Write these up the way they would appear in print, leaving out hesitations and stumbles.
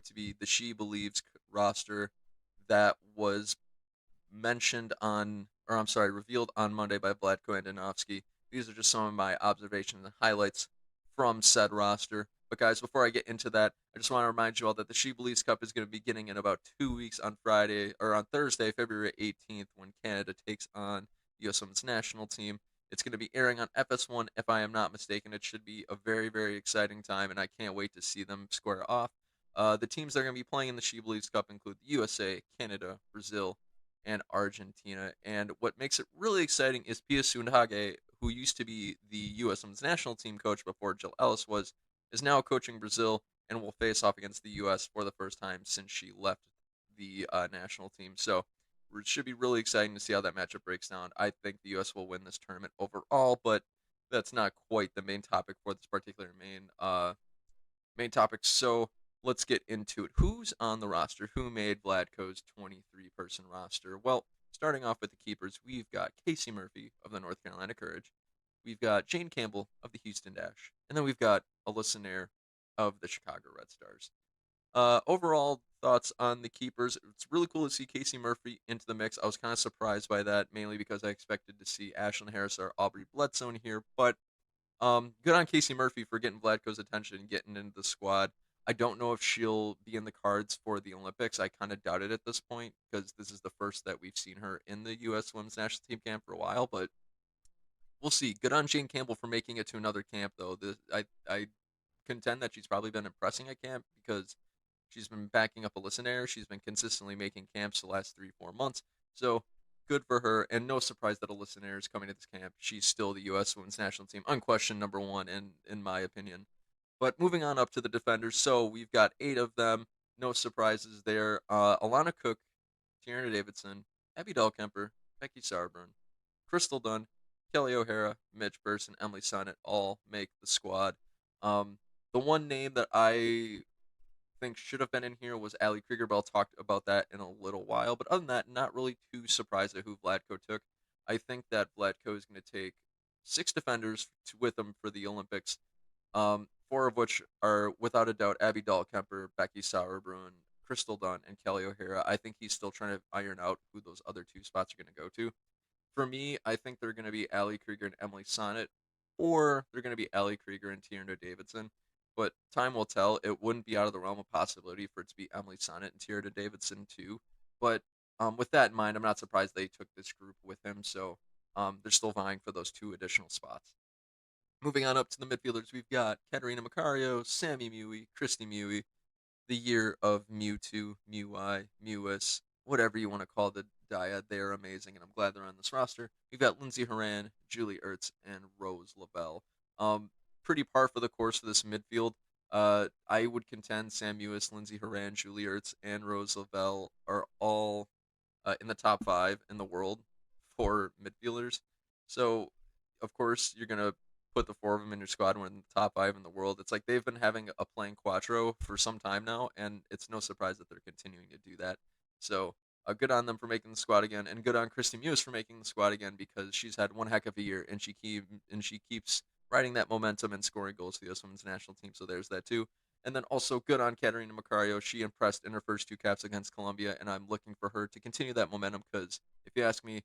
to be the She Believes roster that was revealed on Monday by Vlatko Andonovski. These are just some of my observations and highlights from said roster. But guys, before I get into that, I just want to remind you all that the She Believes Cup is going to be beginning in about 2 weeks on Friday or on Thursday, February 18th, when Canada takes on the U.S. Women's National Team. It's going to be airing on FS1, if I am not mistaken. It should be a very, very exciting time, and I can't wait to see them square off. The teams that are going to be playing in the She Believes Cup include the USA, Canada, Brazil, and Argentina. And what makes it really exciting is Pia Sundhage, who used to be the U.S. Women's National Team coach before Jill Ellis was, is now coaching Brazil and will face off against the U.S. for the first time since she left the national team. So it should be really exciting to see how that matchup breaks down. I think the U.S. will win this tournament overall, but that's not quite the main topic for this particular main topic. So let's get into it. Who's on the roster? Who made Vladko's 23-person roster? Well, starting off with the keepers, we've got Casey Murphy of the North Carolina Courage. We've got Jane Campbell of the Houston Dash. And then we've got Alyssa Nair of the Chicago Red Stars. Overall thoughts on the keepers. It's really cool to see Casey Murphy into the mix. I was kind of surprised by that, mainly because I expected to see Ashlyn Harris or Aubrey Bledsoe in here, but good on Casey Murphy for getting Vladko's attention and getting into the squad. I don't know if she'll be in the cards for the Olympics. I kind of doubt it at this point because this is the first that we've seen her in the U.S. Women's National Team camp for a while, but we'll see. Good on Jane Campbell for making it to another camp, though. I contend that she's probably been impressing at camp because she's been backing up Alyssa Nair. She's been consistently making camps the last 3-4 months. So good for her, and no surprise that Alyssa Nair is coming to this camp. She's still the U.S. Women's National Team, unquestioned number one, in my opinion. But moving on up to the defenders, so we've got 8 of them. No surprises there. Alana Cook, Tierna Davidson, Abby Dahlkemper, Becky Sauerbrunn, Crystal Dunn, Kelly O'Hara, Mitch Burse, and Emily Sonnet all make the squad. The one name that I think should have been in here was Ali Krieger, but I'll talk about that in a little while. But other than that, not really too surprised at who Vlatko took. I think that Vlatko is going to take 6 defenders with him for the Olympics, 4 of which are without a doubt Abby Dahlkemper, Becky Sauerbrunn, Crystal Dunn, and Kelly O'Hara. I think he's still trying to iron out who those other 2 spots are going to go to. For me, I think they're going to be Ali Krieger and Emily Sonnet, or they're going to be Ali Krieger and Tierna Davidson. But time will tell. It wouldn't be out of the realm of possibility for it to be Emily Sonnet and Tierna Davidson too. But with that in mind, I'm not surprised they took this group with him. So they're still vying for those 2 additional spots. Moving on up to the midfielders, we've got Katerina Macario, Sammy Mui, Christy Mui, the year of Mewtwo, Mewi, Mewis, whatever you want to call the dyad. They are amazing, and I'm glad they're on this roster. We've got Lindsay Horan, Julie Ertz, and Rose Lavelle. Pretty par for the course for this midfield. I would contend Sam Mewis, Lindsay Horan, Julie Ertz, and Rose Lavelle are all in the top 5 in the world for midfielders. So, of course, you're going to put the 4 of them in your squad when in the top 5 in the world. It's like they've been having a playing quattro for some time now, and it's no surprise that they're continuing to do that. So, good on them for making the squad again, and good on Christy Mewis for making the squad again because she's had one heck of a year, and she keeps riding that momentum and scoring goals for the U.S. Women's National Team. So there's that too. And then also good on Katerina Macario. She impressed in her first 2 caps against Colombia, and I'm looking for her to continue that momentum because if you ask me,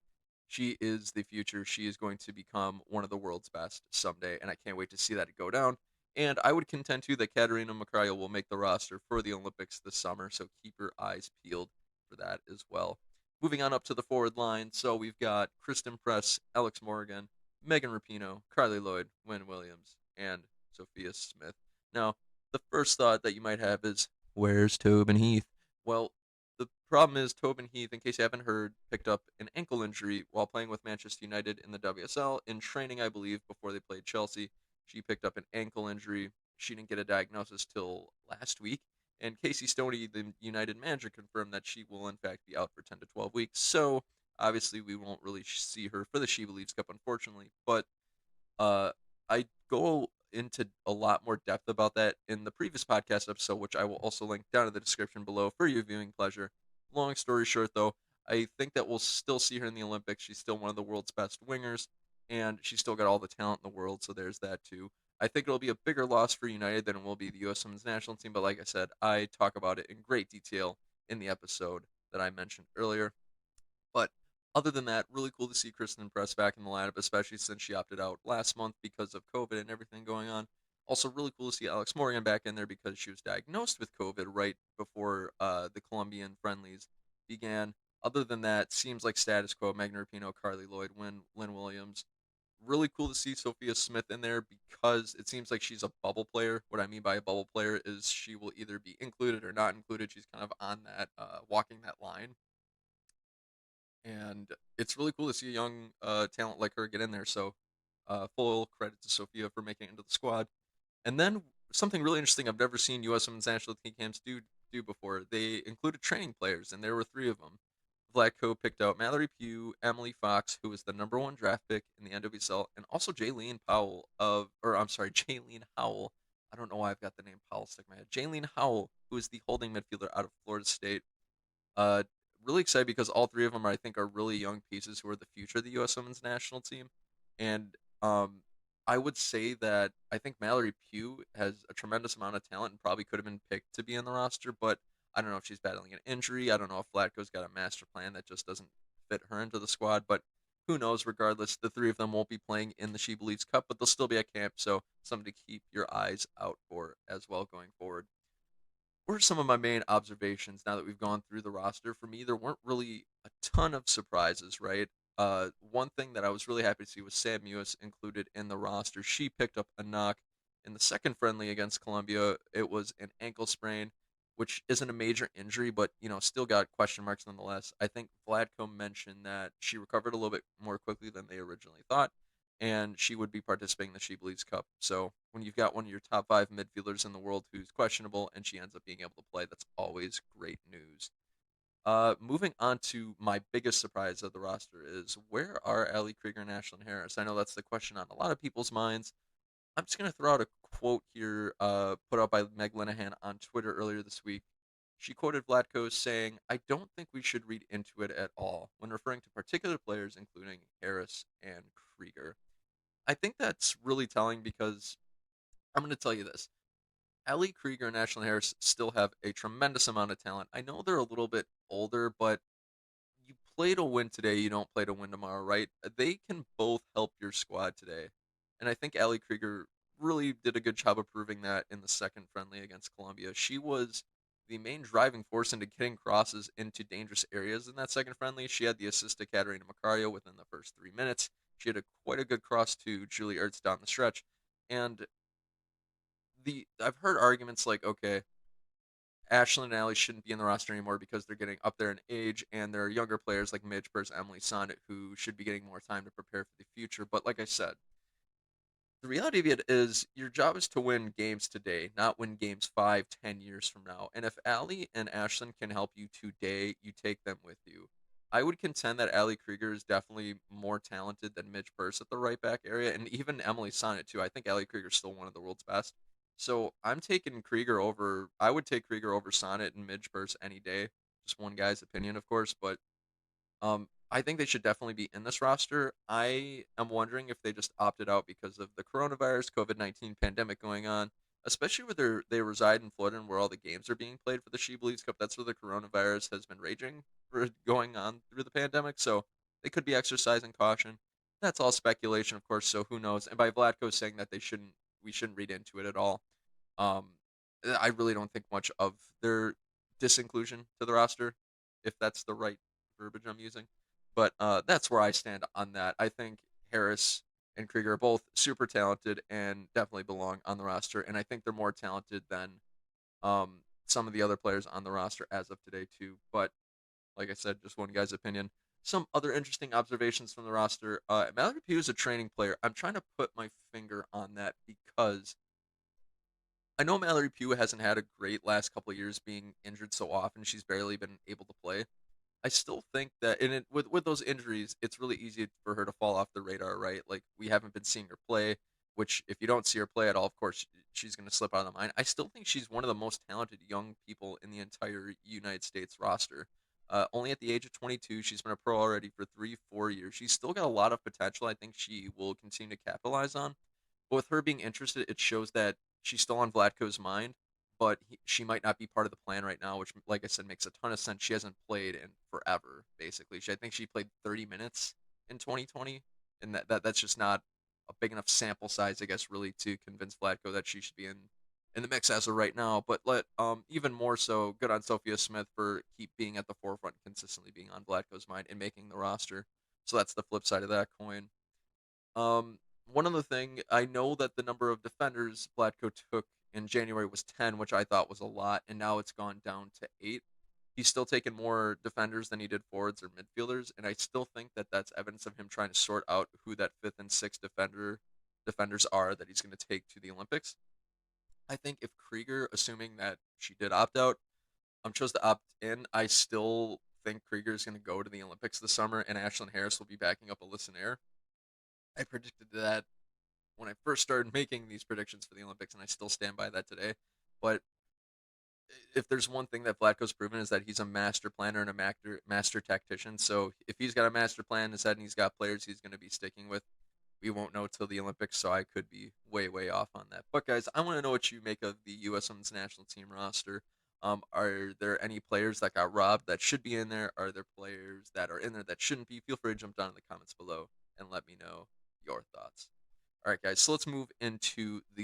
she is the future. She is going to become one of the world's best someday, and I can't wait to see that go down. And I would contend too that Katerina Macario will make the roster for the Olympics this summer, so keep your eyes peeled for that as well. Moving on up to the forward line, so we've got Kristen Press, Alex Morgan, Megan Rapinoe, Carly Lloyd, Wynn Williams, and Sophia Smith. Now, the first thought that you might have is, where's Tobin Heath? Well, the problem is Tobin Heath, in case you haven't heard, picked up an ankle injury while playing with Manchester United in the WSL. In training, I believe, before they played Chelsea, she picked up an ankle injury. She didn't get a diagnosis till last week. And Casey Stoney, the United manager, confirmed that she will, in fact, be out for 10 to 12 weeks. So, obviously, we won't really see her for the She Believes Cup, unfortunately. But uh, I go into a lot more depth about that in the previous podcast episode, which I will also link down in the description below for your viewing pleasure. Long story short, though, I think that we'll still see her in the Olympics. She's still one of the world's best wingers, and she's still got all the talent in the world, so there's that too. I think it'll be a bigger loss for United than it will be the U.S. Women's National Team. But like I said, I talk about it in great detail in the episode that I mentioned earlier. But other than that, really cool to see Kristen Press back in the lineup, especially since she opted out last month because of COVID and everything going on. Also, really cool to see Alex Morgan back in there because she was diagnosed with COVID right before the Colombian friendlies began. Other than that, seems like status quo. Megan Rapinoe, Carly Lloyd, Lynn Williams. Really cool to see Sophia Smith in there because it seems like she's a bubble player. What I mean by a bubble player is she will either be included or not included. She's kind of on that, walking that line, and it's really cool to see a young talent like her get in there. So, full credit to Sophia for making it into the squad. And then something really interesting I've never seen U.S. Women's National Team camps do before. They included training players, and there were three of them. Vlatko picked out Mallory Pugh, Emily Fox, who was the number one draft pick in the NWSL, and also Jaylene Howell. I don't know why I've got the name Powell stuck in my head. Jaylene Howell, who is the holding midfielder out of Florida State. Uh, Really excited because all three of them, I think, are really young pieces who are the future of the U.S. Women's National Team, and I would say that I think Mallory Pugh has a tremendous amount of talent and probably could have been picked to be in the roster, but I don't know if she's battling an injury. I don't know if Vlatko's got a master plan that just doesn't fit her into the squad, but who knows? Regardless, the three of them won't be playing in the She Believes Cup, but they'll still be at camp, so something to keep your eyes out for as well going forward. What are some of my main observations now that we've gone through the roster? For me, there weren't really a ton of surprises, right? One thing that I was really happy to see was Sam Mewis included in the roster. She picked up a knock in the second friendly against Colombia. It was an ankle sprain, which isn't a major injury, but still got question marks nonetheless. I think Vladko mentioned that she recovered a little bit more quickly than they originally thought, and she would be participating in the She Believes Cup. So when you've got one of your top five midfielders in the world who's questionable and she ends up being able to play, that's always great news. Moving on to my biggest surprise of the roster is where are Ali Krieger and Ashlyn Harris? I know that's the question on a lot of people's minds. I'm just going to throw out a quote here put out by Meg Linehan on Twitter earlier this week. She quoted Vlatko saying, "I don't think we should read into it at all," when referring to particular players, including Harris and Krieger. I think that's really telling because I'm going to tell you this. Ellie Krieger and Ashlyn Harris still have a tremendous amount of talent. I know they're a little bit older, but you play to win today, you don't play to win tomorrow, right? They can both help your squad today. And I think Allie Krieger really did a good job of proving that in the second friendly against Colombia. She was the main driving force into getting crosses into dangerous areas in that second friendly. She had the assist to Katerina Macario within the first 3 minutes. She had quite a good cross to Julie Ertz down the stretch. And the I've heard arguments like, okay, Ashlyn and Allie shouldn't be in the roster anymore because they're getting up there in age, and there are younger players like Midge Burrs, Emily Sonnet, who should be getting more time to prepare for the future. But like I said, the reality of it is your job is to win games today, not win games 5, 10 years from now. And if Allie and Ashlyn can help you today, you take them with you. I would contend that Allie Krieger is definitely more talented than Midge Burse at the right back area, and even Emily Sonnet too. I think Allie Krieger is still one of the world's best. So I'm taking Krieger over. I would take Krieger over Sonnet and Midge Burse any day. Just one guy's opinion, of course, but I think they should definitely be in this roster. I am wondering if they just opted out because of the coronavirus, COVID-19 pandemic going on, especially where they reside in Florida and where all the games are being played for the She Believes Cup. That's where the coronavirus has been raging for going on through the pandemic. So they could be exercising caution. That's all speculation, of course. So who knows? And by Vlatko saying that we shouldn't read into it at all. Um, I really don't think much of their disinclusion to the roster, if that's the right verbiage I'm using. But that's where I stand on that. I think Harris and Krieger are both super talented and definitely belong on the roster. And I think they're more talented than some of the other players on the roster as of today, too. But like I said, just one guy's opinion. Some other interesting observations from the roster. Mallory Pugh is a training player. I'm trying to put my finger on that because I know Mallory Pugh hasn't had a great last couple of years being injured so often. She's barely been able to play. I still think that with those injuries, it's really easy for her to fall off the radar, right? Like we haven't been seeing her play, which if you don't see her play at all, of course she's going to slip out of the mind. I still think she's one of the most talented young people in the entire United States roster. Only at the age of 22, she's been a pro already for 3, 4 years. She's still got a lot of potential. I think she will continue to capitalize on. But with her being interested, it shows that she's still on Vlatko's mind, but she might not be part of the plan right now, which, like I said, makes a ton of sense. She hasn't played in forever, basically. I think she played 30 minutes in 2020, and that's just not a big enough sample size, I guess, really to convince Vlatko that she should be in the mix as of right now. But even more so, good on Sophia Smith for keep being at the forefront, consistently being on Vlatko's mind and making the roster. So that's the flip side of that coin. One other thing, I know that the number of defenders Vlatko took in January was 10, which I thought was a lot, and now it's gone down to 8. He's still taken more defenders than he did forwards or midfielders, and I still think that that's evidence of him trying to sort out who that fifth and sixth defenders are that he's going to take to the Olympics. I think if Krieger, assuming that she did opt out, chose to opt in, I still think Krieger is going to go to the Olympics this summer, and Ashlyn Harris will be backing up Alyssa Nair. I predicted that when I first started making these predictions for the Olympics, and I still stand by that today. But if there's one thing that Vlatko's proven is that he's a master planner and a master tactician. So if he's got a master plan in his head and he's got players he's going to be sticking with, we won't know till the Olympics. So I could be way, way off on that. But guys, I want to know what you make of the U.S. Women's National Team roster. Are there any players that got robbed that should be in there? Are there players that are in there that shouldn't be? Feel free to jump down in the comments below and let me know your thoughts. All right, guys. So let's move into the